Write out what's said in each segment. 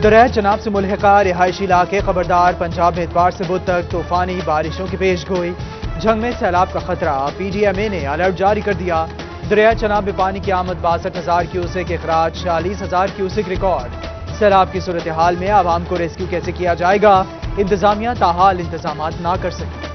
دریائے چناب سے ملحقہ رہائشی علاقے خبردار، پنجاب میں اتوار سے بدھ تک طوفانی بارشوں کی پیش گوئی، جھنگ میں سیلاب کا خطرہ، پی ڈی ایم اے نے الرٹ جاری کر دیا۔ دریائے چناب میں پانی کی آمد 62,000 کیوسک، اخراج 46,000 کیوسک ریکارڈ۔ سیلاب کی صورتحال میں عوام کو ریسکیو کیسے کیا جائے گا؟ انتظامیہ تاحال انتظامات نہ کر سکی۔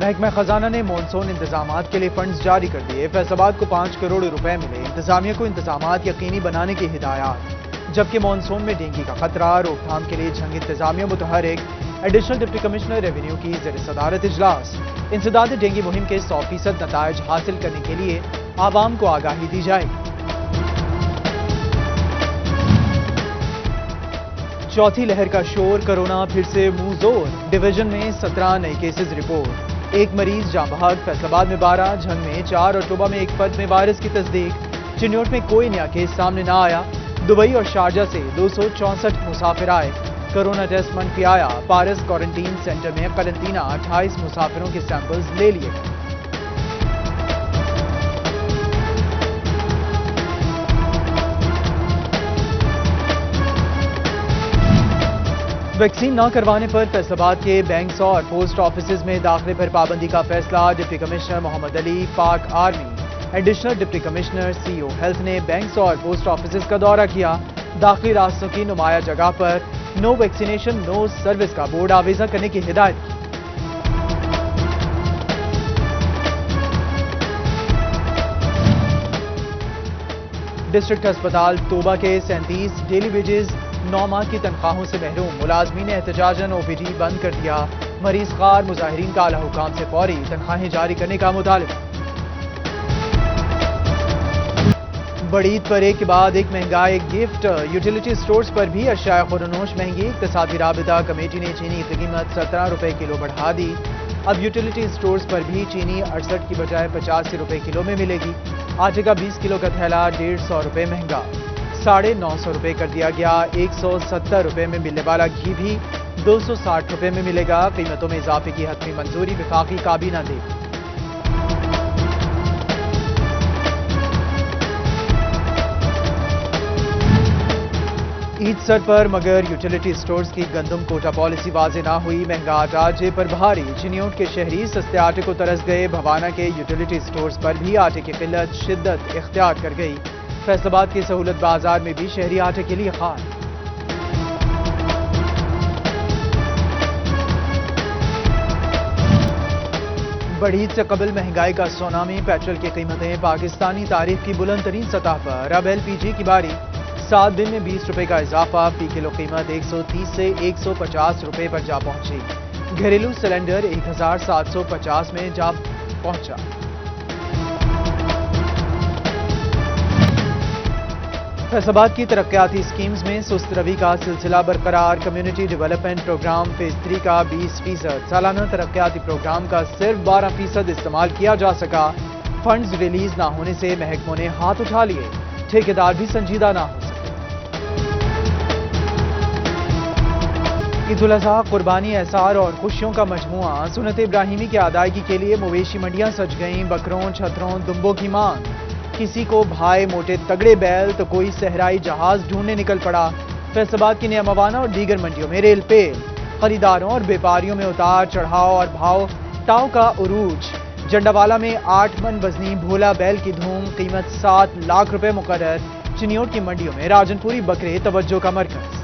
محکمہ خزانہ نے مانسون انتظامات کے لیے فنڈز جاری کر دیے، فیصل آباد کو 5 کروڑ روپے ملے، انتظامیہ کو انتظامات یقینی بنانے کی ہدایات۔ جبکہ مانسون میں ڈینگی کا خطرہ، روک تھام کے لیے جھنگ انتظامیہ متحرک، ایڈیشنل ڈپٹی کمشنر ریونیو کی زیر صدارت اجلاس۔ انسداد ڈینگی مہم کے 100% نتائج حاصل کرنے کے لیے عوام کو آگاہی دی جائے گی۔ چوتھی لہر کا شور، کرونا پھر سے منہ زور، ڈویژن میں 17 نئے کیسز رپورٹ، ایک مریض جاں بحق، فیصل آباد میں 12، جھنگ میں 4 اور ٹوبہ میں ایک فرد میں وائرس کی تصدیق۔ چنیوٹ میں کوئی نیا کیس سامنے نہ آیا، دبئی اور شارجہ سے 264 مسافر آئے، کرونا ٹیسٹ منفی آیا، پارس کوارنٹین سینٹر میں قرنطینہ 28 مسافروں کے سیمپلز لے لیے گئے۔ ویکسین نہ کروانے پر فیصل آباد کے بینکس اور پوسٹ آفیسز میں داخلے پر پابندی کا فیصلہ، ڈپٹی کمشنر محمد علی، پاک آرمی، ایڈیشنل ڈپٹی کمشنر سی او ہیلتھ نے بینکس اور پوسٹ آفیسز کا دورہ کیا، داخلی راستوں کی نمایاں جگہ پر نو ویکسینیشن نو سروس کا بورڈ آویزاں کرنے کی ہدایت کی۔ ڈسٹرکٹ ہسپتال طوبہ کے 37 ڈیلی ویجز 9 ماہ کی تنخواہوں سے محروم ملازمین نے احتجاجاً او پی ڈی بند کر دیا، مریض خوار مظاہرین کا اعلی حکام سے فوری تنخواہیں جاری کرنے کا مطالبہ۔ بڑی عید پر ایک کے بعد ایک مہنگائی، گفٹ، یوٹیلیٹی سٹورز پر بھی اشیاء خورنوش مہنگی، اقتصادی رابطہ کمیٹی نے چینی کی قیمت 17 روپے کلو بڑھا دی، اب یوٹیلیٹی سٹورز پر بھی چینی 68 کی بجائے 85 روپے کلو میں ملے گی، آٹے کا 20 کلو کا تھیلا 150 روپے مہنگا، 950 روپے کر دیا گیا، 170 روپے میں ملنے والا گھی بھی 260 روپے میں ملے گا، قیمتوں میں اضافے کی حتمی منظوری وفاقی کابینہ دے گی۔ عید سر پر مگر یوٹیلیٹی سٹورز کی گندم کوٹا پالیسی واضح نہ ہوئی، مہنگا آٹا جیب پر بھاری، چنیوٹ کے شہری سستے آٹے کو ترس گئے، بھوانہ کے یوٹیلیٹی سٹورز پر بھی آٹے کی قلت شدت اختیار کر گئی، فیصل آباد کے سہولت بازار میں بھی شہری آٹے کے لیے خوار۔ بڑی عید سے قبل مہنگائی کا سونامی، پیٹرول کی قیمتیں پاکستانی تاریخ کی بلند ترین سطح پر، اب ایل پی جی کی باری، 7 دن میں 20 روپے کا اضافہ، فی کلو قیمت 130 سے 150 روپے پر جا پہنچی، گھریلو سلنڈر 1750 میں جا پہنچا۔ فیصل آباد کی ترقیاتی اسکیمز میں سست روی کا سلسلہ برقرار، کمیونٹی ڈیولپمنٹ پروگرام فیز 3 کا 20%، سالانہ ترقیاتی پروگرام کا صرف 12% استعمال کیا جا سکا، فنڈز ریلیز نہ ہونے سے محکموں نے ہاتھ اٹھا لیے، ٹھیکیدار بھی سنجیدہ نہ ہو سکے۔ عید الاضحیٰ قربانی، احسار اور خوشیوں کا مجموعہ، سنت ابراہیمی کی ادائیگی کے لیے مویشی منڈیاں سج گئیں، بکروں، چھتروں، دمبوں کی مانگ، کسی کو بھائے موٹے تگڑے بیل تو کوئی صحرائی جہاز ڈھونڈنے نکل پڑا، فیصل آباد کی نیاموانہ اور دیگر منڈیوں میں ریل پیل، خریداروں اور بیپاریوں میں اتار چڑھاؤ اور بھاؤ تاؤ کا عروج، جنڈاوالا میں 8 من وزنی بھولا بیل کی دھوم، قیمت 7 لاکھ روپے مقرر، چنیوٹ کی منڈیوں میں راجن پوری بکرے توجہ کا مرکز۔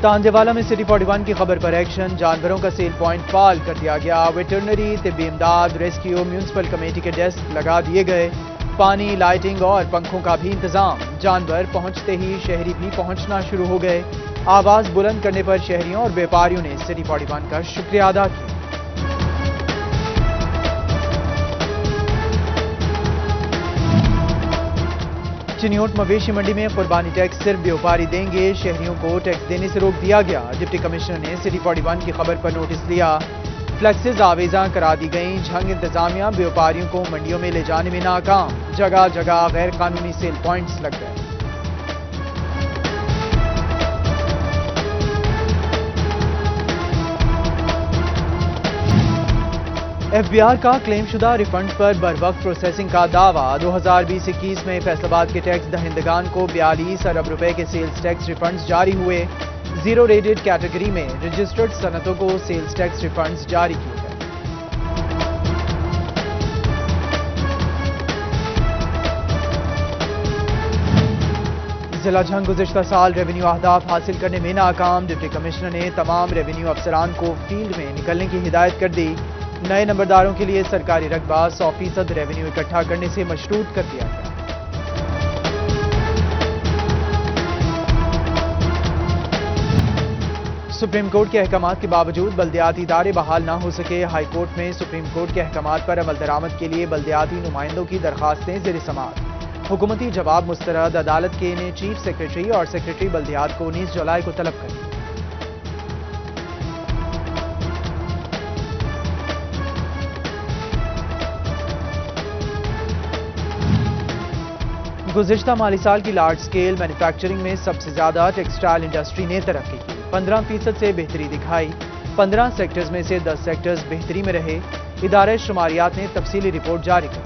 تانجےوالا میں سٹی 41 کی خبر پر ایکشن، جانوروں کا سیل پوائنٹ فعال کر دیا گیا، ویٹرنری، طبی امداد، ریسکیو، میونسپل کمیٹی کے ڈیسک لگا دیے گئے، پانی، لائٹنگ اور پنکھوں کا بھی انتظام، جانور پہنچتے ہی شہری بھی پہنچنا شروع ہو گئے، آواز بلند کرنے پر شہریوں اور بیپاریوں نے سٹی 41 کا شکریہ ادا کیا۔ چنیوٹ مویشی منڈی میں قربانی ٹیکس صرف بیوپاری دیں گے، شہریوں کو ٹیکس دینے سے روک دیا گیا، ڈپٹی کمشنر نے سٹی 41 کی خبر پر نوٹس لیا، فلیکسز آویزاں کرا دی گئیں، جھنگ انتظامیہ بیوپاریوں کو منڈیوں میں لے جانے میں ناکام، جگہ جگہ غیر قانونی سیل پوائنٹس لگ گئے۔ FBR کا کلیم شدہ ریفنڈز پر بروقت پروسیسنگ کا دعویٰ 2020-21 میں فیصل آباد کے ٹیکس دہندگان کو 42 ارب روپے کے سیلز ٹیکس ریفنڈز جاری ہوئے. زیرو ریٹڈ کیٹیگری میں رجسٹرڈ صنعتوں کو سیلز ٹیکس ریفنڈز جاری کیے گئے. ضلع جھنگ گزشتہ سال ریونیو اہداف حاصل کرنے میں ناکام. ڈپٹی کمشنر نے تمام ریونیو افسران کو فیلڈ میں نکلنے کی ہدایت کر دی. نئے نمبرداروں کے لیے سرکاری رقبہ 100% ریونیو اکٹھا کرنے سے مشروط کر دیا گیا. سپریم کورٹ کے احکامات کے باوجود بلدیاتی ادارے بحال نہ ہو سکے. ہائی کورٹ میں سپریم کورٹ کے احکامات پر عمل درآمد کے لیے بلدیاتی نمائندوں کی درخواستیں زیر سماعت. حکومتی جواب مسترد. عدالت کے نے چیف سیکرٹری اور سیکرٹری بلدیات کو 19 جولائی کو طلب کر دیا. گزشتہ مالی سال کی لارج سکیل مینوفیکچرنگ میں سب سے زیادہ ٹیکسٹائل انڈسٹری نے ترقی کی. 15% سے بہتری دکھائی. 15 سیکٹرز میں سے 10 سیکٹرز بہتری میں رہے. ادارہ شماریات نے تفصیلی رپورٹ جاری کی.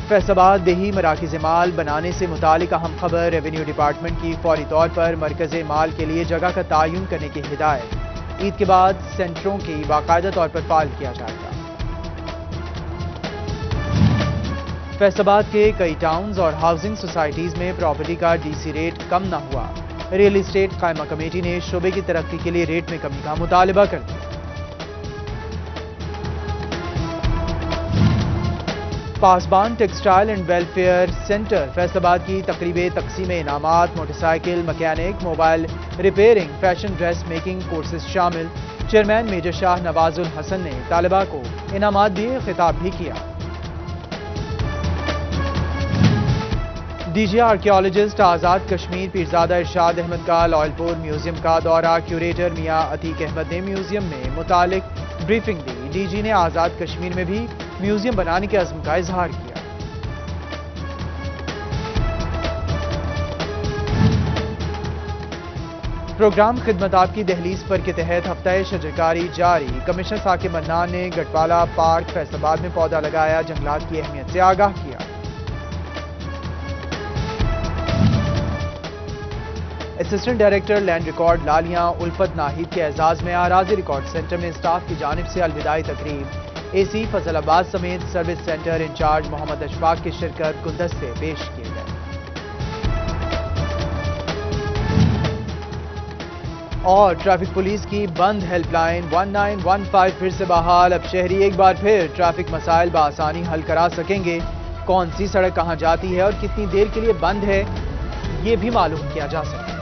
فیصل آباد دیہی مراکز مال بنانے سے متعلق اہم خبر. ریونیو ڈپارٹمنٹ کی فوری طور پر مرکز مال کے لیے جگہ کا تعین کرنے کی ہدایت. عید کے بعد سینٹروں کی باقاعدہ طور پر فعال کیا جائے گا. فیصل آباد کے کئی ٹاؤنز اور ہاؤسنگ سوسائٹیز میں پراپرٹی کا DC ریٹ کم نہ ہوا. ریئل اسٹیٹ قائمہ کمیٹی نے شعبے کی ترقی کے لیے ریٹ میں کمی کا مطالبہ کر دیا. Pasban textile and welfare centre Faisalabad کی تقریب تقسیم انعامات. Motorcycle mechanic, mobile repairing, fashion dress making courses شامل. چیئرمین میجر شاہ نواز الحسن نے طالبہ کو انعامات دیے. خطاب بھی کیا. DG آرکیالوجسٹ آزاد کشمیر پیرزادہ ارشاد احمد کا لائل پور میوزیم کا دورہ. کیوریٹر میاں عتیق احمد نے میوزیم میں متعلق بریفنگ دی. DG نے آزاد کشمیر میں بھی میوزیم بنانے کے عزم کا اظہار کیا. پروگرام خدمت آپ کی دہلیز پر کے تحت ہفتہ شجرکاری جاری. کمشنر ثاقب منان نے گٹپالہ پارک فیصل آباد میں پودا لگایا. جنگلات کی اہمیت سے آگاہ کیا. اسسٹنٹ ڈائریکٹر لینڈ ریکارڈ لالیاں الفت ناہید کے اعزاز میں اراضی ریکارڈ سینٹر میں اسٹاف کی جانب سے الوداعی تقریب. AC فضل آباد سمیت سروس سینٹر انچارج محمد اشفاق کی شرکت. گلدستے پیش کیے گئے. اور ٹریفک پولیس کی بند ہیلپ لائن 1915 پھر سے بحال. اب شہری ایک بار پھر ٹریفک مسائل بآسانی حل کرا سکیں گے. کون سی سڑک کہاں جاتی ہے اور کتنی دیر کے لیے بند ہے یہ بھی معلوم کیا جا سکتا ہے.